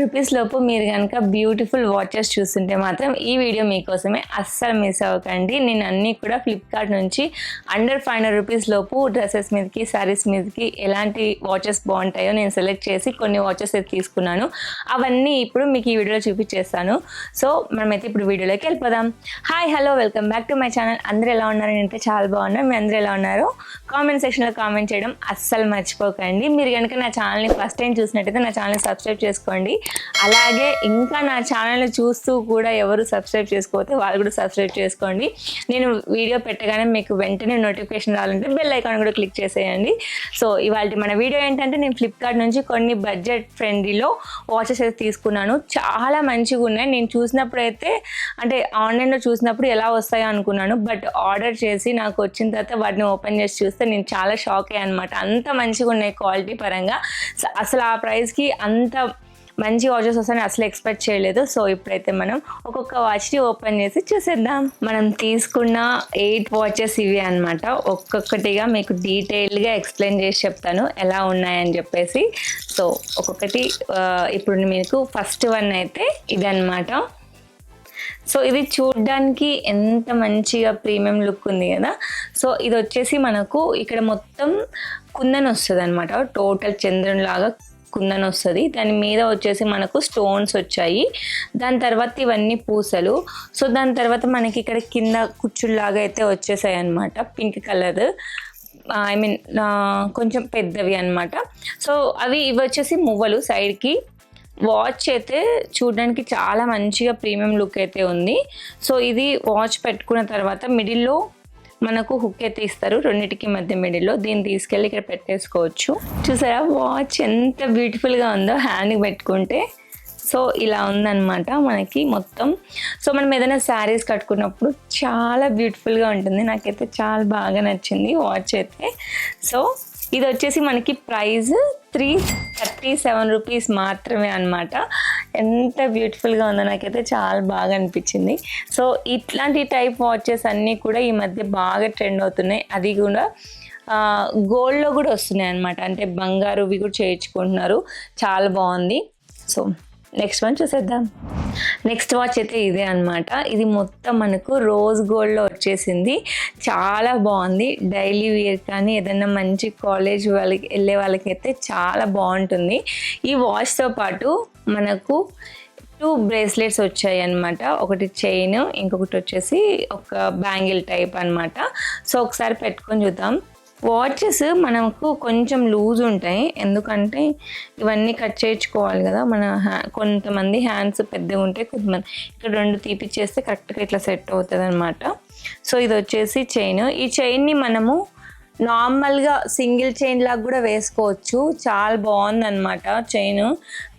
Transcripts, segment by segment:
Rupees లోపు మీరు కనుక బ్యూటిఫుల్ వాచెస్ చూస్తుంటే మాత్రం ఈ వీడియో మీకోసమే, అస్సలు మిస్ అవ్వకండి. నేను అన్నీ కూడా ఫ్లిప్కార్ట్ నుంచి అండర్ 500 రూపీస్ లోపు డ్రెస్సెస్ మీదకి, శారీస్ మీదకి ఎలాంటి వాచెస్ బాగుంటాయో నేను సెలెక్ట్ చేసి కొన్ని వాచెస్ అయితే తీసుకున్నాను. అవన్నీ ఇప్పుడు మీకు ఈ వీడియోలో చూపించేస్తాను. సో మనమైతే ఇప్పుడు వీడియోలోకి వెళ్ళిపోదాం. Hi, hello, welcome back to my channel. అందరూ ఎలా ఉన్నారు? నేనైతే చాలా బాగున్నాను. మీ అందరూ ఎలా ఉన్నారు? కామెంట్ సెక్షన్లో కామెంట్ చేయడం అస్సలు మర్చిపోకండి. మీరు కనుక నా ఛానల్ని ఫస్ట్ టైం చూసినట్టయితే నా ఛానల్ని సబ్స్క్రైబ్ చేసుకోండి. అలాగే ఇంకా నా ఛానల్ని చూస్తూ కూడా ఎవరు సబ్స్క్రైబ్ చేసుకోకపోతే వాళ్ళు కూడా సబ్స్క్రైబ్ చేసుకోండి. నేను వీడియో పెట్టగానే మీకు వెంటనే నోటిఫికేషన్ రావాలంటే బెల్ ఐకాన్ కూడా క్లిక్ చేసేయండి. సో ఇవాళ మన వీడియో ఏంటంటే, నేను ఫ్లిప్కార్ట్ నుంచి కొన్ని బడ్జెట్ ఫ్రెండ్లీలో వాచెస్ అయితే తీసుకున్నాను. చాలా మంచిగా ఉన్నాయి. నేను చూసినప్పుడు అయితే అంటే ఆన్లైన్లో చూసినప్పుడు ఎలా వస్తాయో అనుకున్నాను, బట్ ఆర్డర్ చేసి నాకు వచ్చిన తర్వాత వాటిని ఓపెన్ చేసి చూస్తే నేను చాలా షాక్ అయ్యాను అనమాట. అంత మంచిగా ఉన్నాయి క్వాలిటీ పరంగా. అసలు ఆ ప్రైస్కి అంత మంచి వాచెస్ వస్తాయని అసలు ఎక్స్పెక్ట్ చేయలేదు. సో ఇప్పుడైతే మనం ఒక్కొక్క వాచ్ని ఓపెన్ చేసి చూసేద్దాం. మనం తీసుకున్న 8 వాచెస్ ఇవి అనమాట. ఒక్కొక్కటిగా మీకు డీటెయిల్గా ఎక్స్ప్లెయిన్ చేసి చెప్తాను ఎలా ఉన్నాయని చెప్పేసి. సో ఒక్కొక్కటి ఇప్పుడు మీకు ఫస్ట్ వన్ అయితే ఇదన్నమాట. సో ఇది చూడ్డానికి ఎంత మంచిగా ప్రీమియం లుక్ ఉంది కదా. సో ఇది వచ్చేసి మనకు ఇక్కడ మొత్తం కుందన్ వస్తుంది అనమాట. టోటల్ చంద్రుని లాగా కుందన్ వస్తుంది. దాని మీద వచ్చేసి మనకు స్టోన్స్ వచ్చాయి. దాని తర్వాత ఇవన్నీ పూసలు. సో దాని తర్వాత మనకి ఇక్కడ కింద కుచ్చుల్లాగా అయితే వచ్చేసాయి అనమాట. పింక్ కలర్, ఐ మీన్ కొంచెం పెద్దవి అనమాట. సో ఇవి వచ్చేసి మువ్వలు సైడ్కి. వాచ్ అయితే చూడడానికి చాలా మంచిగా ప్రీమియం లుక్ అయితే ఉంది. సో ఇది వాచ్ పెట్టుకున్న తర్వాత మిడిల్లో మనకు హుక్ అయితే ఇస్తారు, రెండింటికి మధ్య మిడిల్లో. దీన్ని తీసుకెళ్ళి ఇక్కడ పెట్టేసుకోవచ్చు. చూసారా వాచ్ ఎంత బ్యూటిఫుల్గా ఉందో హ్యాండ్కి పెట్టుకుంటే. సో ఇలా ఉందన్నమాట మనకి మొత్తం. సో మనం ఏదైనా శారీస్ కట్టుకున్నప్పుడు చాలా బ్యూటిఫుల్గా ఉంటుంది. నాకైతే చాలా బాగా నచ్చింది వాచ్ అయితే. సో ఇది వచ్చేసి మనకి ప్రైస్ 337 రూపీస్ మాత్రమే అనమాట. ఎంత బ్యూటిఫుల్గా ఉందో, నాకైతే చాలా బాగా అనిపించింది. సో ఇట్లాంటి టైప్ వాచెస్ అన్నీ కూడా ఈ మధ్య బాగా ట్రెండ్ అవుతున్నాయి. అది కూడా గోల్డ్లో కూడా వస్తున్నాయి అనమాట. అంటే బంగారువి కూడా చేయించుకుంటున్నారు. చాలా బాగుంది. సో నెక్స్ట్ వన్ చూసేద్దాం. నెక్స్ట్ వాచ్ అయితే ఇదే అనమాట. ఇది మొత్తం మనకు రోజ్ గోల్డ్లో వచ్చేసింది. చాలా బాగుంది. డైలీ వేర్ కానీ ఏదైనా మంచి కాలేజ్ వాళ్ళకి వెళ్ళే వాళ్ళకైతే చాలా బాగుంటుంది. ఈ వాచ్తో పాటు మనకు 2 బ్రేస్లెట్స్ వచ్చాయి అనమాట. ఒకటి చైన్, ఇంకొకటి వచ్చేసి ఒక బ్యాంగిల్ టైప్ అనమాట. సో ఒకసారి పెట్టుకొని చూద్దాం. వాచెస్ మనకు కొంచెం లూజ్ ఉంటాయి, ఎందుకంటే ఇవన్నీ కట్ చేయించుకోవాలి కదా. కొంతమంది హ్యాండ్స్ పెద్దగా ఉంటాయి, కొంతమంది ఇక్కడ 2 తీపిచ్చేస్తే కరెక్ట్గా ఇట్లా సెట్ అవుతుంది అనమాట. సో ఇది వచ్చేసి చైన్. ఈ చైన్ని మనము నార్మల్గా సింగిల్ చైన్ లాగా కూడా వేసుకోవచ్చు. చాలా బాగుంది అనమాట చైన్.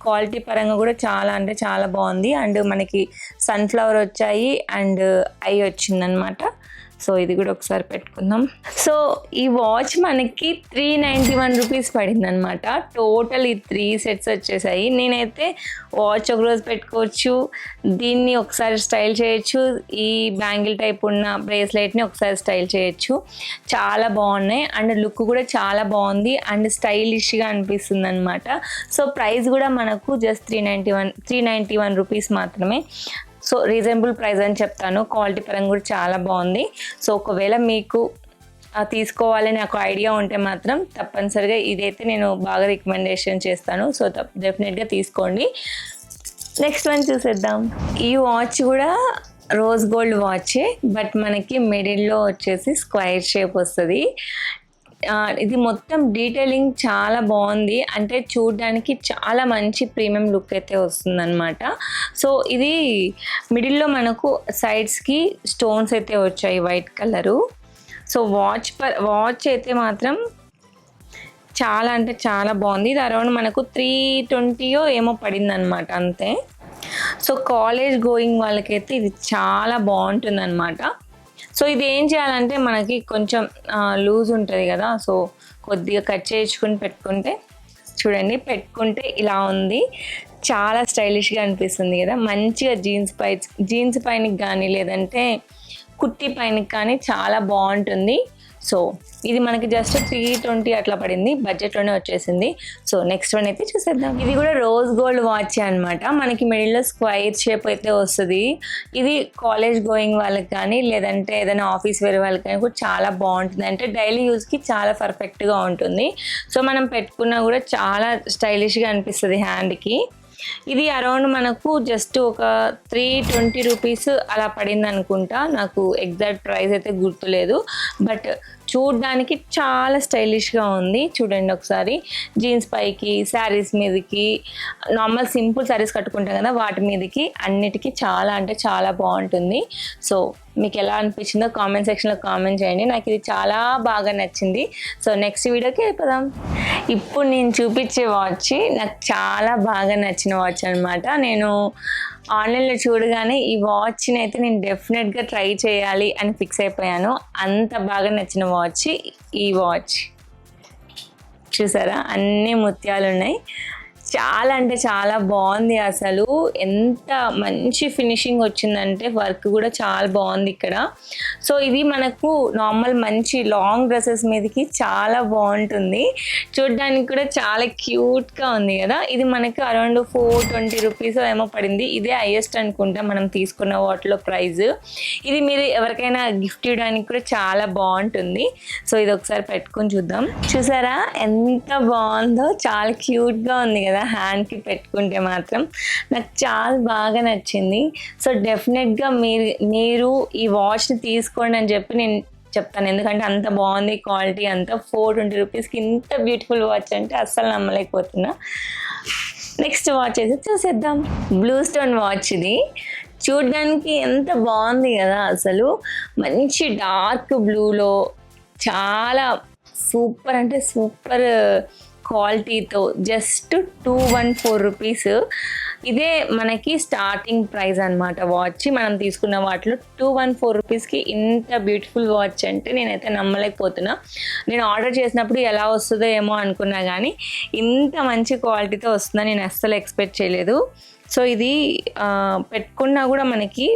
క్వాలిటీ పరంగా కూడా చాలా అంటే చాలా బాగుంది. అండ్ మనకి సన్ఫ్లవర్ వచ్చాయి అండ్ ఐ వచ్చిందనమాట. సో ఇది కూడా ఒకసారి పెట్టుకుందాం. సో ఈ వాచ్ మనకి 391 రూపీస్ పడింది అనమాట. టోటల్ ఈ 3 సెట్స్ వచ్చేసాయి. నేనైతే వాచ్ ఒకరోజు పెట్టుకోవచ్చు, దీన్ని ఒకసారి స్టైల్ చేయొచ్చు, ఈ బ్యాంగిల్ టైప్ ఉన్న బ్రేస్లెట్ని ఒకసారి స్టైల్ చేయొచ్చు. చాలా బాగున్నాయి అండ్ లుక్ కూడా చాలా బాగుంది అండ్ స్టైలిష్గా అనిపిస్తుంది అనమాట. సో ప్రైస్ కూడా మనకు జస్ట్ 391 రూపీస్ మాత్రమే. సో రీజనబుల్ ప్రైస్ అని చెప్తాను. క్వాలిటీ పరంగా కూడా చాలా బాగుంది. సో ఒకవేళ మీకు తీసుకోవాలని నాకు ఐడియా ఉంటే మాత్రం తప్పనిసరిగా ఇదైతే నేను బాగా రికమెండేషన్ చేస్తాను. సో డెఫినెట్గా తీసుకోండి. నెక్స్ట్ వన్ చూసేద్దాం. ఈ వాచ్ కూడా రోజ్ గోల్డ్ వాచే, బట్ మనకి మిడిల్లో వచ్చేసి స్క్వైర్ షేప్ వస్తుంది. ఇది మొత్తం డీటెయిలింగ్ చాలా బాగుంది. అంటే చూడడానికి చాలా మంచి ప్రీమియం లుక్ అయితే వస్తుందన్నమాట. సో ఇది మిడిల్లో మనకు సైడ్స్కి స్టోన్స్ అయితే వచ్చాయి వైట్ కలరు. సో వాచ్ అయితే మాత్రం చాలా అంటే చాలా బాగుంది. ఇది అరౌండ్ మనకు 320 ఏమో పడింది అనమాట అంతే. సో కాలేజ్ గోయింగ్ వాళ్ళకైతే ఇది చాలా బాగుంటుంది అనమాట. సో ఇది ఏం చేయాలంటే మనకి కొంచెం లూజ్ ఉంటుంది కదా. సో కొద్దిగా కట్ చేయించుకుని పెట్టుకుంటే, చూడండి పెట్టుకుంటే ఇలా ఉంది. చాలా స్టైలిష్గా అనిపిస్తుంది కదా. మంచిగా జీన్స్ పైనకి కానీ లేదంటే కుర్తీ పైనకి కానీ చాలా బాగుంటుంది. సో ఇది మనకి జస్ట్ 320 అట్లా పడింది, బడ్జెట్లోనే వచ్చేసింది. సో నెక్స్ట్ వన్ అయితే చూసేద్దాం. ఇది కూడా రోజ్ గోల్డ్ వాచ్ అనమాట. మనకి మిడిల్లో స్క్వైర్ షేప్ అయితే వస్తుంది. ఇది కాలేజ్ గోయింగ్ వాళ్ళకి కానీ లేదంటే ఏదైనా ఆఫీస్ వేరే వాళ్ళకి కానీ కూడా చాలా బాగుంటుంది. అంటే డైలీ యూస్కి చాలా పర్ఫెక్ట్గా ఉంటుంది. సో మనం పెట్టుకున్నా కూడా చాలా స్టైలిష్గా అనిపిస్తుంది హ్యాండ్కి. ఇది అరౌండ్ మనకు జస్ట్ ఒక 320 రూపీస్ అలా పడింది అనుకుంటా, నాకు ఎగ్జాక్ట్ ప్రైస్ అయితే గుర్తులేదు. బట్ చూడ్డానికి చాలా స్టైలిష్గా ఉంది. చూడండి ఒకసారి, జీన్స్ పైకి, శారీస్ మీదకి, నార్మల్ సింపుల్ శారీస్ కట్టుకుంటాం కదా వాటి మీదకి అన్నిటికీ చాలా అంటే చాలా బాగుంటుంది. సో మీకు ఎలా అనిపించిందో కామెంట్ సెక్షన్లో కామెంట్ చేయండి. నాకు ఇది చాలా బాగా నచ్చింది. సో నెక్స్ట్ వీడియోకి వెళ్ళిపోదాం. ఇప్పుడు నేను చూపించే వాచ్ నాకు చాలా బాగా నచ్చిన వాచ్ అనమాట. నేను ఆన్లైన్లో చూడగానే ఈ వాచ్ని అయితే నేను డెఫినెట్గా ట్రై చేయాలి అని ఫిక్స్ అయిపోయాను. అంత బాగా నచ్చిన వాచ్ ఈ వాచ్. చూసారా, అన్ని ముత్యాలు ఉన్నాయి. చాలా అంటే చాలా బాగుంది. అసలు ఎంత మంచి ఫినిషింగ్ వచ్చిందంటే వర్క్ కూడా చాలా బాగుంది ఇక్కడ. సో ఇది మనకు నార్మల్ మంచి లాంగ్ డ్రెస్సెస్ మీదకి చాలా బాగుంటుంది. చూడడానికి కూడా చాలా క్యూట్గా ఉంది కదా. ఇది మనకి అరౌండ్ 420 రూపీస్ ఏమో పడింది. ఇదే హైయెస్ట్ అనుకుంటా మనం తీసుకున్న వాటిలో ప్రైస్. ఇది మీరు ఎవరికైనా గిఫ్ట్ ఇవ్వడానికి కూడా చాలా బాగుంటుంది. సో ఇది ఒకసారి పెట్టుకొని చూద్దాం. చూసారా ఎంత బాగుందో, చాలా క్యూట్గా ఉంది కదా. హ్యాండ్కి పెట్టుకుంటే మాత్రం నాకు చాలా బాగా నచ్చింది. సో డెఫినెట్గా మీరు ఈ వాచ్ని తీసుకోండి అని చెప్పి నేను చెప్తాను. ఎందుకంటే అంత బాగుంది క్వాలిటీ అంతా. 420 రూపీస్కి ఇంత బ్యూటిఫుల్ వాచ్ అంటే అస్సలు నమ్మలేకపోతున్నా. నెక్స్ట్ వాచ్ అయితే చూసేద్దాం. Blue stone watch. ఇది చూడడానికి ఎంత బాగుంది కదా. అసలు మంచి డార్క్ బ్లూలో చాలా సూపర్ అంటే సూపర్ క్వాలిటీతో జస్ట్ 214 రూపీస్. ఇదే మనకి స్టార్టింగ్ ప్రైస్ అనమాట వాచ్. మనం తీసుకున్న వాటిలో 214 రూపీస్కి ఇంత బ్యూటిఫుల్ వాచ్ అంటే నేనైతే నమ్మలేకపోతున్నా. నేను ఆర్డర్ చేసినప్పుడు ఎలా వస్తుందో ఏమో అనుకున్నా, కానీ ఇంత మంచి క్వాలిటీతో వస్తుందని నేను అస్సలు ఎక్స్పెక్ట్ చేయలేదు. సో ఇది పెట్టుకున్నా కూడా మనకి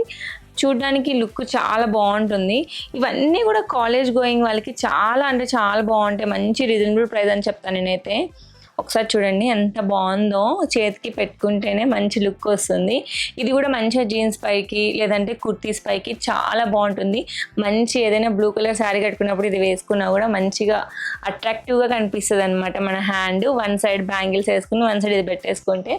చూడ్డానికి లుక్ చాలా బాగుంటుంది. ఇవన్నీ కూడా కాలేజ్ గోయింగ్ వాళ్ళకి చాలా అంటే చాలా బాగుంటాయి. మంచి రీజనబుల్ ప్రైస్ అని చెప్తాను నేనైతే. ఒకసారి చూడండి ఎంత బాగుందో, చేతికి పెట్టుకుంటేనే మంచి లుక్ వస్తుంది. ఇది కూడా మంచిగా జీన్స్ పైకి లేదంటే కుర్తీస్ పైకి చాలా బాగుంటుంది. మంచి ఏదైనా బ్లూ కలర్ శారీ కట్టుకున్నప్పుడు ఇది వేసుకున్నా కూడా మంచిగా అట్రాక్టివ్గా కనిపిస్తుంది అనమాట. మన హ్యాండ్ వన్ సైడ్ బ్యాంగిల్స్ వేసుకుని వన్ సైడ్ ఇది పెట్టేసుకుంటే.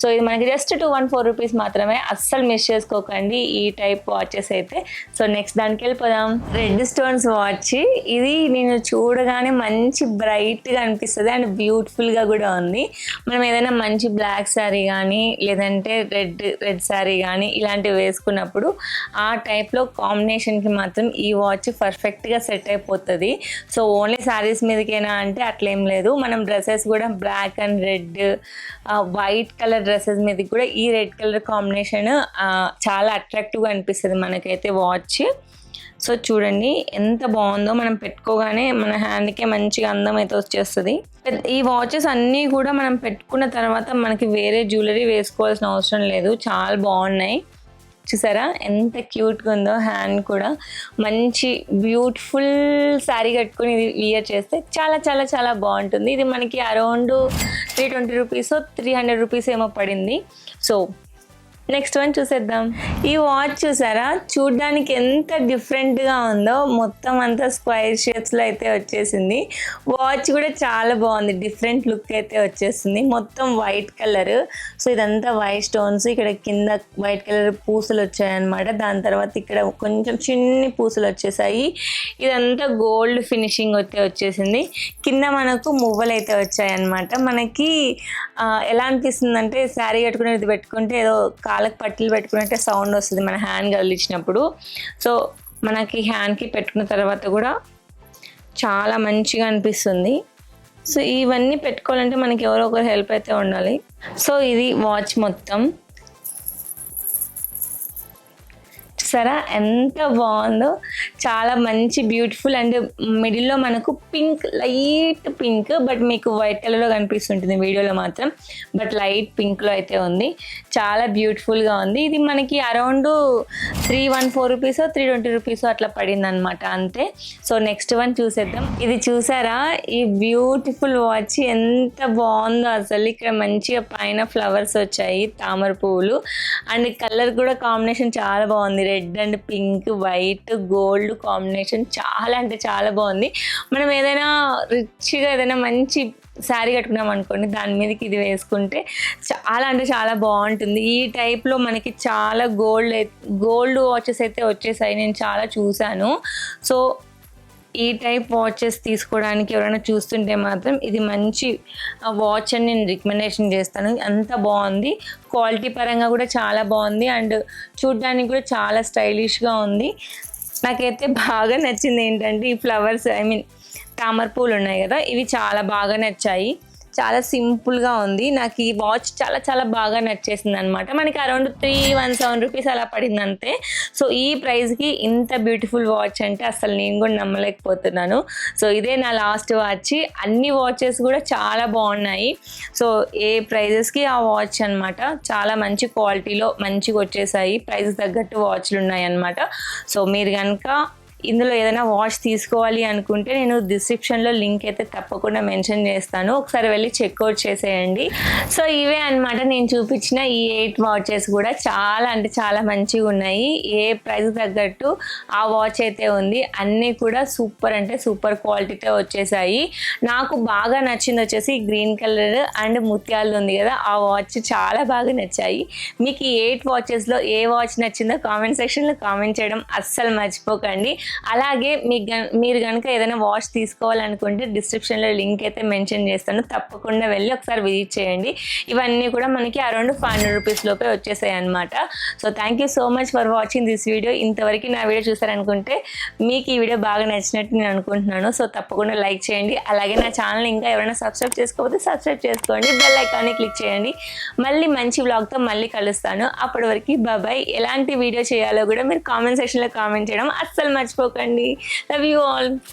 సో ఇది మనకి జస్ట్ 214 రూపీస్ మాత్రమే. అస్సలు మిస్ చేసుకోకండి ఈ టైప్ వాచెస్ అయితే. సో నెక్స్ట్ దానికి వెళ్ళిపోదాం. Red stones watch. ఇది నేను చూడగానే మంచి బ్రైట్గా అనిపిస్తుంది అండ్ బ్యూటిఫుల్గా కూడా ఉంది. మనం ఏదైనా మంచి బ్లాక్ శారీ కానీ లేదంటే రెడ్ శారీ కానీ ఇలాంటివి వేసుకున్నప్పుడు ఆ టైప్లో కాంబినేషన్కి మాత్రం ఈ వాచ్ పర్ఫెక్ట్గా సెట్ అయిపోతుంది. సో ఓన్లీ శారీస్ మీదకేనా అంటే అట్లేం లేదు. మనం డ్రెస్సెస్ కూడా black and red, white colour dresses మీదకి కూడా ఈ రెడ్ కలర్ కాంబినేషన్ చాలా అట్రాక్టివ్గా అనిపిస్తుంది మనకైతే వాచ్. సో చూడండి ఎంత బాగుందో. మనం పెట్టుకోగానే మన హ్యాండ్కే మంచిగా అందం అయితే వచ్చేస్తుంది. ఈ వాచెస్ అన్నీ కూడా మనం పెట్టుకున్న తర్వాత మనకి వేరే జ్యువెలరీ వేసుకోవాల్సిన అవసరం లేదు. చాలా బాగున్నాయి. చూసారా ఎంత క్యూట్గా ఉందో. హ్యాండ్ కూడా మంచి బ్యూటిఫుల్ శారీ కట్టుకుని ఇది వియర్ చేస్తే చాలా చాలా చాలా బాగుంటుంది. ఇది మనకి అరౌండ్ 320 రూపీస్ 300 రూపీస్ ఏమో పడింది. సో నెక్స్ట్ వన్ చూసేద్దాం. ఈ వాచ్ చూసారా, చూడ్డానికి ఎంత డిఫరెంట్గా ఉందో. మొత్తం అంతా స్క్వైర్ షేప్స్లో అయితే వచ్చేసింది. వాచ్ కూడా చాలా బాగుంది, డిఫరెంట్ లుక్ అయితే వచ్చేస్తుంది. మొత్తం వైట్ కలర్. సో ఇదంతా వైట్ స్టోన్స్. ఇక్కడ కింద వైట్ కలర్ పూసలు వచ్చాయన్నమాట. దాని తర్వాత ఇక్కడ కొంచెం చిన్ని పూసలు వచ్చేసాయి. ఇదంతా గోల్డ్ ఫినిషింగ్ అయితే వచ్చేసింది. కింద మనకు మువ్వలు అయితే వచ్చాయన్నమాట. మనకి ఎలా అనిపిస్తుంది అంటే శారీ కట్టుకునేది పెట్టుకుంటే ఏదో కాళ్ళకి పట్టీలు పెట్టుకున్నట్టే సౌండ్ వస్తుంది మన హ్యాండ్ కదిలించినప్పుడు. సో మనకి హ్యాండ్కి పెట్టుకున్న తర్వాత కూడా చాలా మంచిగా అనిపిస్తుంది. సో ఇవన్నీ పెట్టుకోవాలంటే మనకి ఎవరో ఒకరు హెల్ప్ అయితే ఉండాలి. సో ఇది వాచ్ మొత్తం చూసారా ఎంత బాగుందో, చాలా మంచి బ్యూటిఫుల్ అండ్ మిడిల్లో మనకు పింక్, లైట్ పింక్, బట్ మీకు వైట్ కలర్లో కనిపిస్తుంటుంది వీడియోలో మాత్రం, బట్ లైట్ పింక్లో అయితే ఉంది. చాలా బ్యూటిఫుల్గా ఉంది. ఇది మనకి అరౌండ్ 314 రూపీస్ 320 రూపీస్ అట్లా పడింది అనమాట అంతే. సో నెక్స్ట్ వన్ చూసేద్దాం. ఇది చూసారా, ఈ బ్యూటిఫుల్ వాచ్ ఎంత బాగుందో అసలు. ఇక్కడ మంచిగా పైన ఫ్లవర్స్ వచ్చాయి, తామర పువ్వులు, అండ్ కలర్ కూడా కాంబినేషన్ చాలా బాగుంది. Red and pink, white, gold combination చాలా అంటే చాలా బాగుంది. మనం ఏదైనా రిచ్గా ఏదైనా మంచి శారీ కట్టుకున్నాం అనుకోండి, దాని మీదకి ఇది వేసుకుంటే చాలా అంటే చాలా బాగుంటుంది. ఈ టైప్లో మనకి చాలా గోల్డ్ వాచెస్ అయితే వచ్చేసాయి, నేను చాలా చూశాను. సో ఈ టైప్ వాచెస్ తీసుకోవడానికి ఎవరైనా చూస్తుంటే మాత్రం ఇది మంచి వాచ్ అని నేను రికమెండేషన్ చేస్తాను. అంత బాగుంది, క్వాలిటీ పరంగా కూడా చాలా బాగుంది, అండ్ చూడడానికి కూడా చాలా స్టైలిష్గా ఉంది. నాకైతే బాగా నచ్చింది ఏంటంటే ఈ ఫ్లవర్స్, తామర పూలు ఉన్నాయి కదా, ఇవి చాలా బాగా నచ్చాయి. చాలా సింపుల్గా ఉంది. నాకు ఈ వాచ్ చాలా చాలా బాగా నచ్చేసింది అనమాట. మనకి అరౌండ్ 317 రూపీస్ అలా పడింది అంతే. సో ఈ ప్రైస్కి ఇంత బ్యూటిఫుల్ వాచ్ అంటే అసలు నేను కూడా నమ్మలేకపోతున్నాను. సో ఇదే నా లాస్ట్ వాచ్. అన్ని వాచెస్ కూడా చాలా బాగున్నాయి. సో ఏ ప్రైజెస్కి ఆ వాచ్ అనమాట. చాలా మంచి క్వాలిటీలో మంచిగా వచ్చేసాయి, ప్రైస్ తగ్గట్టు వాచ్లు ఉన్నాయి అనమాట. సో మీరు కనుక ఇందులో ఏదైనా వాచ్ తీసుకోవాలి అనుకుంటే నేను డిస్క్రిప్షన్లో లింక్ అయితే తప్పకుండా మెన్షన్ చేస్తాను, ఒకసారి వెళ్ళి చెక్అవుట్ చేసేయండి. సో ఇవే అనమాట నేను చూపించిన ఈ 8 వాచెస్ కూడా చాలా అంటే చాలా మంచిగా ఉన్నాయి. ఏ ప్రైస్ తగ్గట్టు ఆ వాచ్ అయితే ఉంది. అన్నీ కూడా సూపర్ అంటే సూపర్ క్వాలిటీతో వచ్చేసాయి. నాకు బాగా నచ్చింది వచ్చేసి గ్రీన్ కలర్ అండ్ ముత్యాలు ఉంది కదా, ఆ వాచ్ చాలా బాగా నచ్చాయి. మీకు ఈ 8 వాచెస్లో ఏ వాచ్ నచ్చిందో కామెంట్ సెక్షన్లో కామెంట్ చేయడం అస్సలు మర్చిపోకండి. అలాగే మీరు కనుక ఏదైనా వాచ్ తీసుకోవాలనుకుంటే డిస్క్రిప్షన్లో లింక్ అయితే మెన్షన్ చేస్తాను, తప్పకుండా వెళ్ళి ఒకసారి విజిట్ చేయండి. ఇవన్నీ కూడా మనకి అరౌండ్ 500 రూపీస్ లోపే వచ్చేసాయి అనమాట. So thank you so much for watching this video. ఇంతవరకు నా వీడియో చూసారనుకుంటే మీకు ఈ వీడియో బాగా నచ్చినట్టు నేను అనుకుంటున్నాను. సో తప్పకుండా లైక్ చేయండి. అలాగే నా ఛానల్ ఇంకా ఎవరైనా సబ్స్క్రైబ్ చేసుకోకపోతే సబ్స్క్రైబ్ చేసుకోండి, బెల్ ఐకాన్ని క్లిక్ చేయండి. మళ్ళీ మంచి వ్లాగ్తో మళ్ళీ కలుస్తాను. అప్పటి వరకు బాయ్. ఎలాంటి వీడియో చేయాలో కూడా మీరు కామెంట్ సెక్షన్లో కామెంట్ చేయడం అస్సలు మర్చిపోకండి. Love you all.